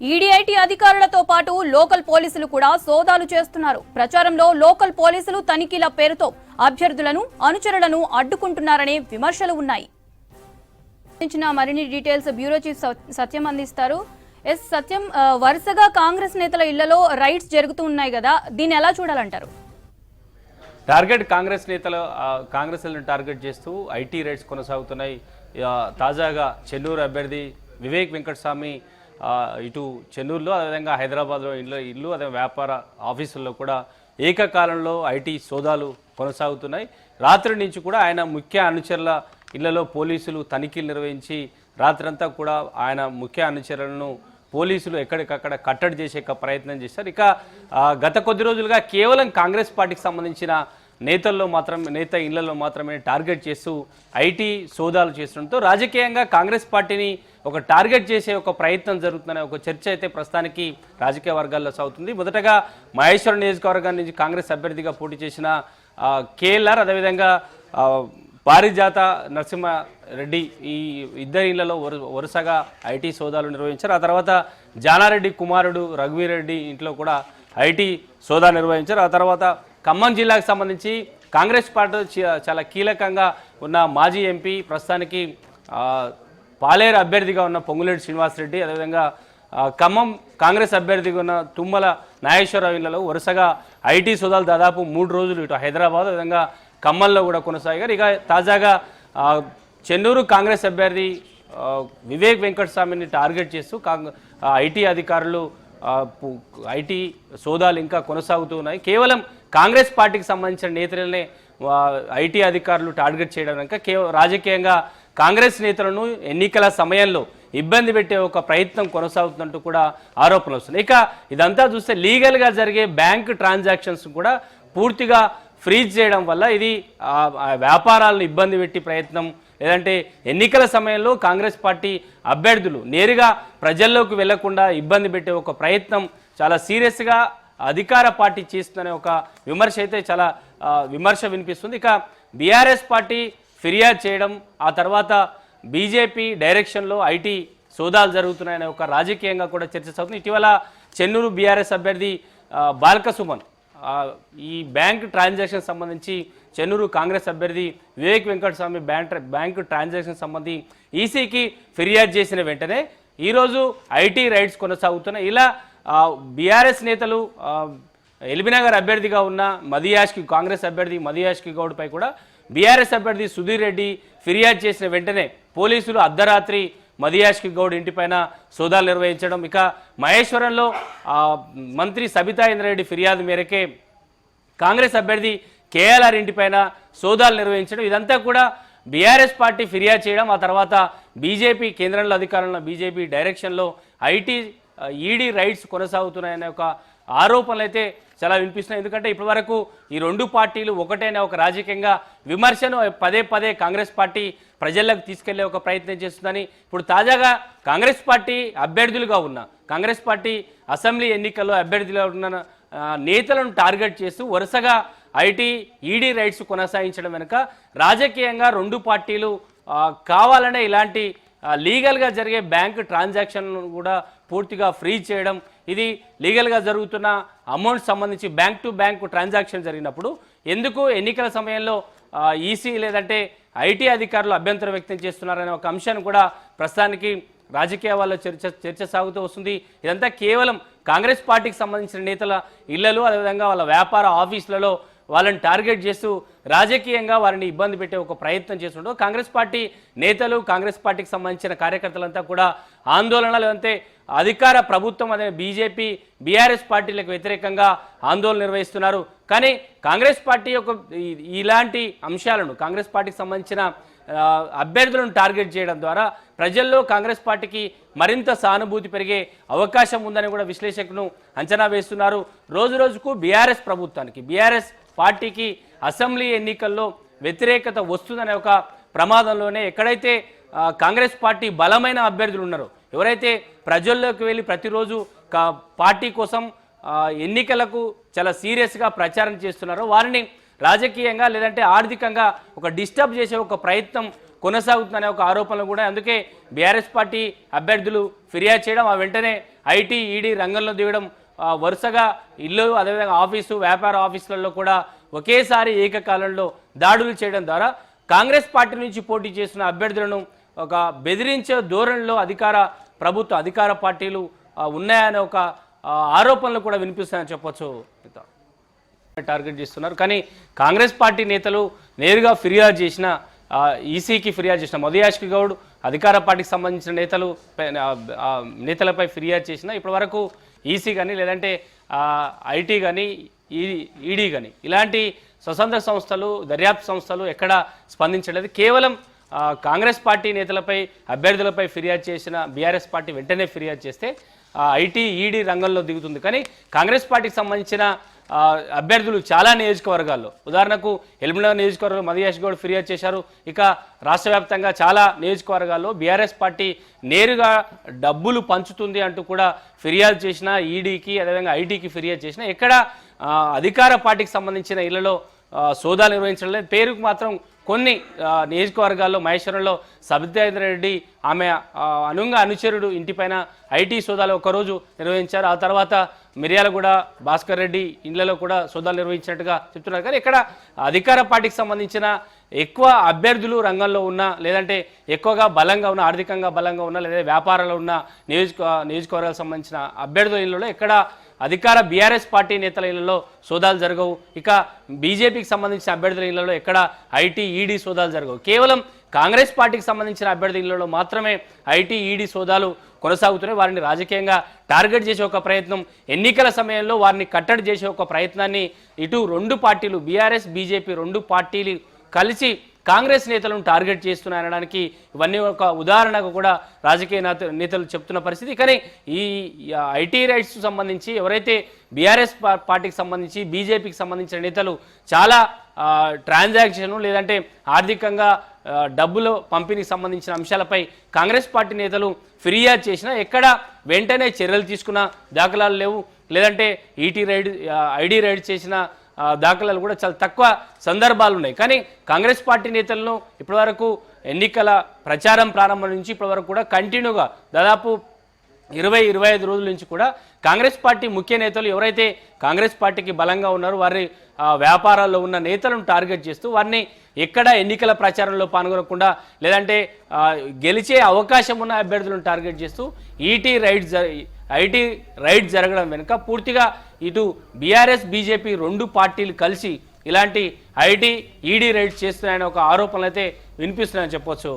ఈడీఐటీ అధికారులతో పాటు లోకల్ పోలీసులు కూడా సోదాలు చేస్తున్నారు. ప్రచారంలో లోకల్ పోలీసులు తనిఖీల పేరుతో అభ్యర్థులను అనుచరులను అడ్డుకుంటున్నారనే విమర్శలు ఉన్నాయి. మరిన్ని డీటెయిల్స్ బ్యూరో చీఫ్ సత్యం అందిస్తారు. సత్యం, వరుసగా కాంగ్రెస్ నేతల ఇళ్లలో రైడ్స్ జరుగుతూ ఉన్నాయి కదా, దీన్ని ఎలా చూడాలంటారు? టార్గెట్ కాంగ్రెస్ నేతలు కాంగ్రెస్లను టార్గెట్ చేస్తూ ఐటీ రైడ్స్ కొనసాగుతున్నాయి. తాజాగా చెన్నూరు అభ్యర్థి వివేక్ వెంకటస్వామి ఇటు చెన్నూరులో, అదేవిధంగా హైదరాబాద్లో ఇల్లు అదే వ్యాపార ఆఫీసుల్లో కూడా ఏకకాలంలో ఐటీ సోదాలు కొనసాగుతున్నాయి. రాత్రి నుంచి కూడా ఆయన ముఖ్య అనుచరుల ఇళ్లలో పోలీసులు తనిఖీలు నిర్వహించి రాత్రంతా కూడా ఆయన ముఖ్య అనుచరులను పోలీసులు ఎక్కడికక్కడ కట్టడి చేసే ప్రయత్నం చేశారు. ఇక గత కొద్ది రోజులుగా కేవలం కాంగ్రెస్ పార్టీకి సంబంధించిన నేత ఇళ్లలో మాత్రమే టార్గెట్ చేస్తూ ఐటీ సోదాలు చేస్తుండటంతో రాజకీయంగా కాంగ్రెస్ పార్టీని ఒక టార్గెట్ చేసే ఒక ప్రయత్నం జరుగుతుందనే ఒక చర్చ అయితే ప్రస్తుతానికి రాజకీయ వర్గాల్లో సాగుతుంది. మొదటగా మహేశ్వరం నియోజకవర్గం నుంచి కాంగ్రెస్ అభ్యర్థిగా పోటీ చేసిన కేఎల్ఆర్, అదేవిధంగా పారిజాత నరసింహారెడ్డి ఈ ఇద్దరి ఇళ్లలో వరుసగా ఐటీ సోదాలు నిర్వహించారు. ఆ తర్వాత జానారెడ్డి కుమారుడు రఘువీర్ రెడ్డి ఇంట్లో కూడా ఐటీ సోదా నిర్వహించారు. ఆ తర్వాత ఖమ్మం జిల్లాకు సంబంధించి కాంగ్రెస్ పార్టీ చాలా కీలకంగా ఉన్న మాజీ ఎంపీ, ప్రస్తుతానికి పాలేరు అభ్యర్థిగా ఉన్న పొంగులేటి శ్రీనివాసరెడ్డి, అదేవిధంగా ఖమ్మం కాంగ్రెస్ అభ్యర్థిగా ఉన్న తుమ్మల నాగేశ్వరరావు ఇళ్లలో వరుసగా ఐటీ సోదాలు దాదాపు 3 రోజులు ఇటు హైదరాబాద్, అదేవిధంగా ఖమ్మంలో కూడా కొనసాగారు. ఇక తాజాగా చెన్నూరు కాంగ్రెస్ అభ్యర్థి వివేక్ వెంకటస్వామిని టార్గెట్ చేస్తూ ఐటీ అధికారులు ఐటీ సోదాలు ఇంకా కొనసాగుతూ ఉన్నాయి. కేవలం కాంగ్రెస్ పార్టీకి సంబంధించిన నేతలనే ఐటీ అధికారులు టార్గెట్ చేయడం కనుక రాజకీయంగా కాంగ్రెస్ నేతలను ఎన్నికల సమయంలో ఇబ్బంది పెట్టే ఒక ప్రయత్నం కొనసాగుతున్నట్టు కూడా ఆరోపణలు వస్తున్నాయి. ఇక ఇదంతా చూస్తే లీగల్గా జరిగే బ్యాంక్ ట్రాన్సాక్షన్స్ కూడా పూర్తిగా ఫ్రీజ్ చేయడం వల్ల ఇది వ్యాపారాలను ఇబ్బంది పెట్టి ప్రయత్నం, లేదంటే ఎన్నికల సమయంలో కాంగ్రెస్ పార్టీ అభ్యర్థులు నేరుగా ప్రజల్లోకి వెళ్లకుండా ఇబ్బంది పెట్టే ఒక ప్రయత్నం చాలా సీరియస్గా అధికార పార్టీ చేస్తుందనే ఒక విమర్శ అయితే విమర్శ వినిపిస్తుంది. ఇక బీఆర్ఎస్ పార్టీ ఫిర్యాదు చేయడం, ఆ తర్వాత బీజేపీ డైరెక్షన్లో ఐటీ సోదాలు జరుగుతున్నాయనే ఒక రాజకీయంగా కూడా చర్చ సాగుతుంది. ఇటీవల చెన్నూరు బీఆర్ఎస్ అభ్యర్థి బాల్క సుమన్ ఈ బ్యాంక్ ట్రాన్సాక్షన్ సంబంధించి చెన్నూరు కాంగ్రెస్ అభ్యర్థి వివేక్ వెంకటస్వామి బ్యాంకు ట్రాన్సాక్షన్ సంబంధించి ఈసీకి ఫిర్యాదు చేసిన వెంటనే ఈరోజు ఐటీ రైడ్స్ కొనసాగుతున్నాయి. ఇలా బీఆర్ఎస్ నేతలు ఎల్బీనగర్ అభ్యర్థిగా ఉన్న మదియాష్కి కాంగ్రెస్ అభ్యర్థి మదియాష్కి గౌడ్పై కూడా బీఆర్ఎస్ అభ్యర్థి సుధీర్ రెడ్డి ఫిర్యాదు చేసిన వెంటనే పోలీసులు అర్ధరాత్రి మదియాష్కి గౌడ్ ఇంటిపైన సోదాలు నిర్వహించడం, ఇక మహేశ్వరంలో మంత్రి సబితా ఇంద్రారెడ్డి ఫిర్యాదు మేరకే కాంగ్రెస్ అభ్యర్థి కేఎల్ఆర్ ఇంటిపైన సోదాలు నిర్వహించడం, ఇదంతా కూడా బీఆర్ఎస్ పార్టీ ఫిర్యాదు చేయడం, ఆ తర్వాత బీజేపీ కేంద్రంలో అధికారంలో బీజేపీ డైరెక్షన్లో ఈడీ రైడ్స్ కొనసాగుతున్నాయనే ఒక ఆరోపణలు అయితే చాలా వినిపిస్తున్నాయి. ఎందుకంటే ఇప్పటివరకు ఈ రెండు పార్టీలు ఒకటైన ఒక రాజకీయంగా విమర్శను పదే కాంగ్రెస్ పార్టీ ప్రజలకు తీసుకెళ్లే ఒక ప్రయత్నం చేస్తుందని ఇప్పుడు తాజాగా కాంగ్రెస్ పార్టీ అభ్యర్థులుగా ఉన్న కాంగ్రెస్ పార్టీ అసెంబ్లీ ఎన్నికల్లో అభ్యర్థులుగా ఉన్న నేతలను టార్గెట్ చేస్తూ వరుసగా ఈడీ రైట్స్ కొనసాగించడం వెనుక రాజకీయంగా రెండు పార్టీలు కావాలనే ఇలాంటి లీగల్గా జరిగే బ్యాంక్ ట్రాన్సాక్షన్ కూడా పూర్తిగా ఫ్రీజ్ చేయడం, ఇది లీగల్గా జరుగుతున్న అమౌంట్ సంబంధించి బ్యాంక్ టు బ్యాంక్ ట్రాన్సాక్షన్ జరిగినప్పుడు ఎందుకు ఎన్నికల సమయంలో ఈసీ లేదంటే ఐటీ అధికారులు అభ్యంతరం వ్యక్తం చేస్తున్నారనే ఒక అంశాన్ని కూడా ప్రస్తుతానికి రాజకీయ వాళ్ళ చర్చ సాగుతూ వస్తుంది. ఇదంతా కేవలం కాంగ్రెస్ పార్టీకి సంబంధించిన నేతల ఇళ్లలో, అదేవిధంగా వాళ్ళ వ్యాపార ఆఫీసులలో వాళ్ళని టార్గెట్ చేస్తూ రాజకీయంగా వారిని ఇబ్బంది పెట్టే ఒక ప్రయత్నం చేస్తుండో కాంగ్రెస్ పార్టీ నేతలు, కాంగ్రెస్ పార్టీకి సంబంధించిన కార్యకర్తలంతా కూడా ఆందోళన, లేదంటే అధికార ప్రభుత్వం అనే బీజేపీ బీఆర్ఎస్ పార్టీలకు వ్యతిరేకంగా ఆందోళన నిర్వహిస్తున్నారు. కానీ కాంగ్రెస్ పార్టీ యొక్క ఇలాంటి అంశాలను కాంగ్రెస్ పార్టీకి సంబంధించిన అభ్యర్థులను టార్గెట్ చేయడం ద్వారా ప్రజల్లో కాంగ్రెస్ పార్టీకి మరింత సానుభూతి పెరిగే అవకాశం ఉందని కూడా విశ్లేషకులు అంచనా వేస్తున్నారు. రోజుకు బీఆర్ఎస్ ప్రభుత్వానికి, బీఆర్ఎస్ పార్టీకి అసెంబ్లీ ఎన్నికల్లో వ్యతిరేకత వస్తుందనే ఒక ప్రమాదంలోనే ఎక్కడైతే కాంగ్రెస్ పార్టీ బలమైన అభ్యర్థులు ఉన్నారో, ఎవరైతే ప్రజల్లోకి వెళ్ళి ప్రతిరోజు పార్టీ కోసం ఎన్నికలకు చాలా సీరియస్గా ప్రచారం చేస్తున్నారో వారిని రాజకీయంగా లేదంటే ఆర్థికంగా ఒక డిస్టర్బ్ చేసే ఒక ప్రయత్నం కొనసాగుతుందనే ఒక ఆరోపణలు కూడా. అందుకే బీఆర్ఎస్ పార్టీ అభ్యర్థులు ఫిర్యాదు చేయడం, ఆ వెంటనే ఐటీ ఈడీ రంగంలో దిగడం, వరుసగా ఇల్లు అదేవిధంగా ఆఫీసు వ్యాపార ఆఫీసులలో కూడా ఒకేసారి ఏకకాలంలో దాడులు చేయడం ద్వారా కాంగ్రెస్ పార్టీ నుంచి పోటీ చేసిన అభ్యర్థులను ఒక బెదిరించే ధోరణిలో అధికార పార్టీలు ఉన్నాయనే ఒక ఆరోపణలు కూడా వినిపిస్తాయని చెప్పొచ్చు. టార్గెట్ చేస్తున్నారు. కానీ కాంగ్రెస్ పార్టీ నేతలు నేరుగా ఫిర్యాదు చేసిన ఈసీకి ఫిర్యాదు చేసిన మధుయాష్కి గౌడ్ అధికార పార్టీకి సంబంధించిన నేతలపై ఫిర్యాదు చేసిన ఇప్పటి వరకు ఈసీ కానీ లేదంటే ఐటీ కానీ ఈడీ కానీ ఇలాంటి స్వతంత్ర సంస్థలు దర్యాప్తు సంస్థలు ఎక్కడ స్పందించలేదు. కేవలం కాంగ్రెస్ పార్టీ నేతలపై అభ్యర్థులపై ఫిర్యాదు చేసిన బీఆర్ఎస్ పార్టీ వెంటనే ఫిర్యాదు చేస్తే ఐటీ ఈడీ రంగంలో దిగుతుంది. కానీ కాంగ్రెస్ పార్టీకి సంబంధించిన అభ్యర్థులు చాలా నియోజకవర్గాల్లో, ఉదాహరణకు ఎల్బీనగర్ నియోజకవర్గంలో మధుయాష్ గౌడ్ ఫిర్యాదు చేశారు. ఇక రాష్ట్ర వ్యాప్తంగా చాలా నియోజకవర్గాల్లో బీఆర్ఎస్ పార్టీ నేరుగా డబ్బులు పంచుతుంది అంటూ కూడా ఫిర్యాదు చేసిన ఈడీకి అదేవిధంగా ఐటీకి ఫిర్యాదు చేసిన ఎక్కడ అధికార పార్టీకి సంబంధించిన ఇళ్లలో సోదాలు నిర్వహించడం లేదు. పేరుకు మాత్రం కొన్ని నియోజకవర్గాల్లో మహేశ్వరంలో సబితాయింద్ర రెడ్డి ఆమె అనుచరుడు ఇంటిపైన ఐటీ సోదాలు ఒకరోజు నిర్వహించారు. ఆ తర్వాత మిర్యాలగూడ భాస్కర్ రెడ్డి ఇళ్లలో కూడా సోదాలు నిర్వహించినట్టుగా చెప్తున్నారు. కానీ ఇక్కడ అధికార పార్టీకి సంబంధించిన ఎక్కువ అభ్యర్థులు రంగంలో ఉన్న లేదంటే ఎక్కువగా బలంగా ఉన్న ఆర్థికంగా బలంగా ఉన్న లేదా వ్యాపారాలు ఉన్న నియోజకవర్గాలకు సంబంధించిన అభ్యర్థుల ఇళ్లలో ఎక్కడ అధికార బీఆర్ఎస్ పార్టీ నేతల ఇళ్లలో సోదాలు జరగవు. ఇక బీజేపీకి సంబంధించిన అభ్యర్థుల ఇళ్లలో ఎక్కడ ఐటీ ఈడీ సోదాలు జరగవు. కేవలం కాంగ్రెస్ పార్టీకి సంబంధించిన అభ్యర్థుల ఇళ్లలో మాత్రమే ఐటీ ఈడీ సోదాలు కొనసాగుతున్నాయి. వారిని రాజకీయంగా టార్గెట్ చేసే ఒక ప్రయత్నం, ఎన్నికల సమయంలో వారిని కట్టడి చేసే ఒక ప్రయత్నాన్ని ఇటు రెండు పార్టీలు బీఆర్ఎస్ బీజేపీ రెండు పార్టీలు కలిసి కాంగ్రెస్ నేతలను టార్గెట్ చేస్తున్నారనడానికి ఇవన్నీ ఒక ఉదాహరణకు కూడా రాజకీయ నేతలు చెప్తున్న పరిస్థితి. కానీ ఈ ఐటీ రైట్స్ సంబంధించి ఎవరైతే బీఆర్ఎస్ పార్టీకి సంబంధించి బీజేపీకి సంబంధించిన నేతలు చాలా ట్రాన్సాక్షన్ లేదంటే ఆర్థికంగా డబ్బులు పంపిణీకి సంబంధించిన అంశాలపై కాంగ్రెస్ పార్టీ నేతలు ఫిర్యాదు చేసినా ఎక్కడ వెంటనే చర్యలు తీసుకున్న దాఖలాలు లేవు. లేదంటే ఐటీ రైడ్ చేసిన దాఖలాలు కూడా చాలా తక్కువ సందర్భాలు ఉన్నాయి. కానీ కాంగ్రెస్ పార్టీ నేతలను ఇప్పటివరకు ఎన్నికల ప్రచారం ప్రారంభం నుంచి ఇప్పటివరకు కూడా కంటిన్యూగా దాదాపు 20-25 రోజుల నుంచి కూడా కాంగ్రెస్ పార్టీ ముఖ్య నేతలు ఎవరైతే కాంగ్రెస్ పార్టీకి బలంగా ఉన్నారో వారి వ్యాపారాల్లో ఉన్న నేతలను టార్గెట్ చేస్తూ వారిని ఎక్కడ ఎన్నికల ప్రచారంలో పాల్గొనకుండా లేదంటే గెలిచే అవకాశం ఉన్న అభ్యర్థులను టార్గెట్ చేస్తూ ఐటీ రైడ్ జరగడం వెనుక పూర్తిగా ఇటు బీఆర్ఎస్ బీజేపీ రెండు పార్టీలు కలిసి ఇలాంటి ఐటీ ఈడీ రైడ్ చేస్తున్నాయని ఒక ఆరోపణలు అయితే వినిపిస్తున్నాయని చెప్పొచ్చు.